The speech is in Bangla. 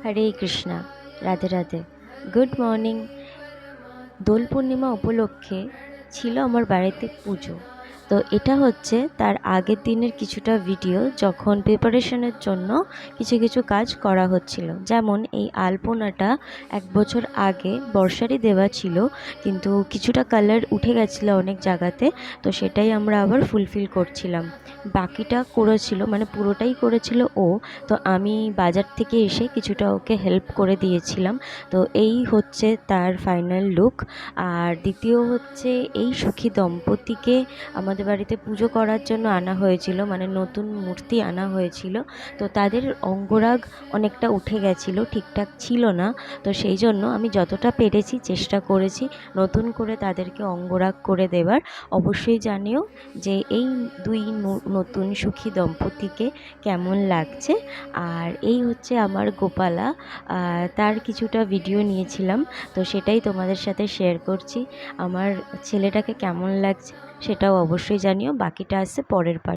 হরে কৃষ্ণা, রাধে রাধে। Good morning. দোল পূর্ণিমা উপলক্ষে ছিল আমার বাড়িতে পুজো। তো এটা হচ্ছে তার আগের দিনের কিছুটা ভিডিও, যখন প্রিপারেশনের জন্য কিছু কিছু কাজ করা হচ্ছিল। যেমন এই আলপনাটা 1 বছর আগে বর্ষারই দেওয়া ছিল, কিন্তু কিছুটা কালার উঠে গেছিলো অনেক জায়গাতে, তো সেটাই আমরা আবার ফুলফিল করছিলাম। বাকিটা করেছিল, মানে পুরোটাই করেছিল ও, তো আমি বাজার থেকে এসে কিছুটা ওকে হেল্প করে দিয়েছিলাম। তো এই হচ্ছে তার ফাইনাল লুক। আর দ্বিতীয় হচ্ছে, এই সুখী দম্পতিকে আমাদের বাড়িতে পুজো করার জন্য আনা হয়েছিল, মানে নতুন মূর্তি আনা হয়েছিল। তো তাদের অঙ্গরাগ অনেকটা উঠে গেছিলো, ঠিকঠাক ছিল না। তো সেই জন্য আমি যতটা পেরেছি চেষ্টা করেছি নতুন করে তাদেরকে অঙ্গরাগ করে দেবার। অবশ্যই জানিও যে এই দুই নতুন সুখী দম্পতিকে কেমন লাগছে। আর এই হচ্ছে আমার গোপালা, তার কিছুটা ভিডিও নিয়েছিলাম, তো সেটাই তোমাদের সাথে শেয়ার করছি। আমার ছেলেটাকে কেমন লাগছে সেটাও অবশ্যই জানিও। বাকিটা আসছে পরের পার্ট।